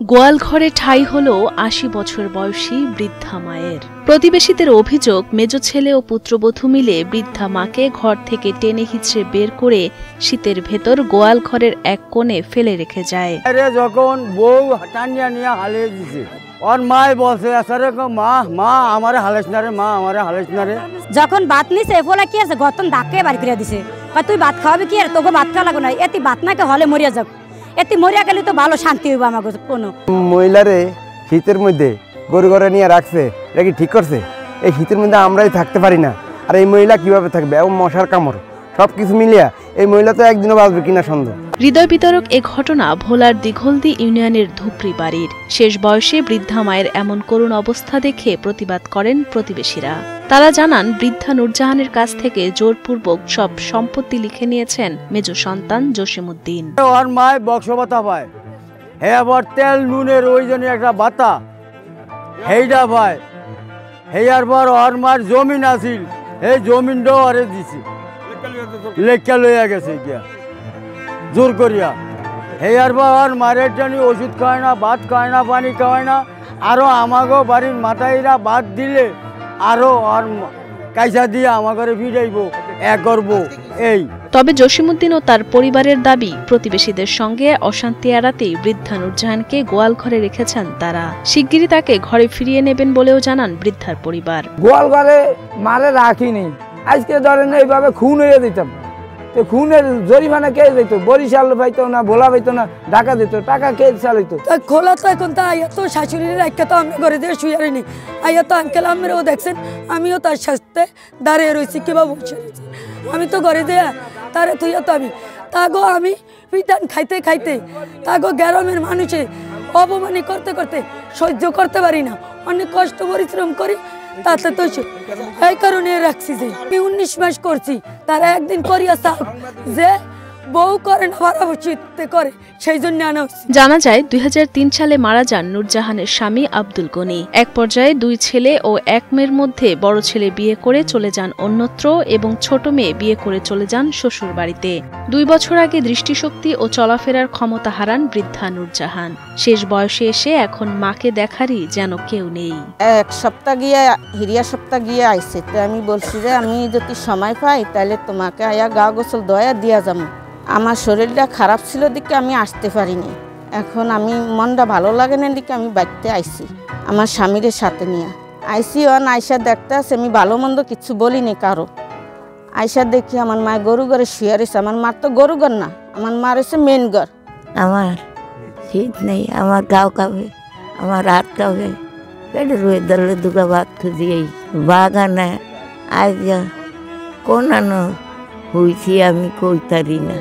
গোয়াল ঘরে ঠাঁই হলো ৮০ বছর বয়সী বৃদ্ধা মায়ের। প্রতিবেশীদের অভিযোগ, মেজ ছেলে ও পুত্রবধূ মিলে বৃদ্ধা মাকে ঘর থেকে টেনে হিঁচড়ে বের করে শীতের ভেতর গোয়াল ঘরের এক কোণে ফেলে রেখে যায়। যখন বউ টানিয়া নিয়ে হালিয়ে দিছে, ওর মায় বলছে মা মা আমারে হালেস না রে, মা আমারে হালেস না রে। যখন ভাত নিছে ফলে কি আছে গতন ডাকে বাড়ি করে দিছে, তুই ভাত খাওয়াবি কি আর তোকে ভাত খাওয়া লাগবে না, এটি ভাত নাকে হলে মরিয়া যাক, এটি মরিয়া গেলে তো ভালো শান্তি হইব। আমাকে কোনো মহিলারে শীতের মধ্যে গরু ঘরে নিয়ে রাখছে, এটা কি ঠিক করছে? এই শীতের মধ্যে আমরাই থাকতে পারি না, আর এই মহিলা কিভাবে থাকবে? এবং মশার কামড় সবকিছু মিলিয়া এই মহিলা তো একদিনও বাঁচবে কিনা সন্দেহ। হৃদয় বিতরক এ ঘটনা ভোলার দিঘলদি ইউনিয়নের ধুপরি বাড়ির। শেষ বয়সে বৃদ্ধা মায়ের এমন করুণ অবস্থা দেখে প্রতিবাদ করেন প্রতিবেশীরা। তারা জানান, বৃদ্ধা নূরজাহানের কাছ থেকে জোরপূর্বক সব সম্পত্তি লিখে নিয়েছেন মেজ সন্তান জসিমউদ্দিন। ওর মায় বক্স ভাতা পায়, হে আবার তেল নুনের ওই জন্য একটা ভাতা হেইটা পায়। হেয়ার পর ওর মার জমিন আছিল, এই জমিনটাও আরে দিছে, লেখা লইয়া গেছে গিয়া জোর করিয়া। হেয়ার পর ওর মারের জন্য ওষুধ খাওয়ায় না, ভাত খাওয়ায় না, পানি খাওয়ায় না। আরো আমাগো বাড়ির মাথাইরা ভাত দিলে আরো আর কাইসা দিয়ে আমাকে ফিরাইব এক করবো এই। তবে জসিমউদ্দিন ও তার পরিবারের দাবি, প্রতিবেশীদের সঙ্গে অশান্তি এড়াতেই বৃদ্ধা নূরজাহানকে গোয়াল ঘরে রেখেছেন তারা। শিগগিরই তাকে ঘরে ফিরিয়ে নেবেন বলেও জানান বৃদ্ধার পরিবার। গোয়াল ঘরে মারে রাখিনি, আজকে ধরেন এইভাবে খুন হয়ে দিতাম, তো খুনের জরিমানা কে দিত? বরিশাল পাইতো না, ভোলা পাইতো না, ঢাকা দিত, টাকা কে চালাইতো? খোলা তো এখন তো আইয়া তো শাশুড়ির একটা তো আমি ঘরে দিয়ে শুয়ে নি, আইয়া তো আঙ্কেল আমিও দেখছেন, আমিও তার সাথে দাঁড়িয়ে রয়েছি কিবা বসে রয়েছি। আমি তো ঘরে দেয়া তারে তুইয়া তো আমি পিটান খাইতে খাইতে তাগো গ্রামের মানুষে অপমানি করতে করতে সহ্য করতে পারি না, অনেক কষ্ট পরিশ্রম করি, তাতে তো এই কারণে রাখছি যে আমি 19 মাস করছি, তারা একদিন করিয়া চাও যে বউ করে না বারাবচিতে করে, সেই জন্য আনা হচ্ছে। জানা যায় 2003 সালে মারা যান নূরজাহানের স্বামী আব্দুল গনি। এক পর্যায়ে 2 ছেলে ও 1 মেয়ের মধ্যে বড় ছেলে বিয়ে করে চলে যান অন্যত্র এবং ছোট মেয়ে বিয়ে করে চলে যান শ্বশুর বাড়িতে। 2 বছর আগে দৃষ্টিশক্তি ও চলাফেরার ক্ষমতা হারান বৃদ্ধা নূরজাহান। শেষ বয়সে এসে এখন মাকে দেখারই যেন কেউ নেই। এক সপ্তাহ গিয়ে হিরিয়া সপ্তাহ গিয়ে আইছে, তো আমি বলছি যে আমি যদি সময় পাই তাহলে তোমাকে আয়া গা গোসল দয়া দিয়া যাবো। আমার শরীরটা খারাপ ছিল দিকে আমি আসতে পারিনি, এখন আমি মনটা ভালো লাগে না দিকে আমি বাড়িতে আইছি আমার স্বামীর সাথে নিয়ে আইসি। আয়সা দেখতে আছে, আমি ভালো মন্দ কিছু বলিনি কারো। আয়সা দেখি আমার মায়ের গরু ঘরে শুয়ে রয়েছে। আমার মার তো গরু ঘর না, আমার মার হচ্ছে মেন ঘর। আমার শীত নেই, আমার গাও কাবে, আমার হাত কাবে, পেটে রুয়ে দলে দুগা ভাত খুঁজিয়েই বাগানে আজ কোন হইছি আমি কইতারি না।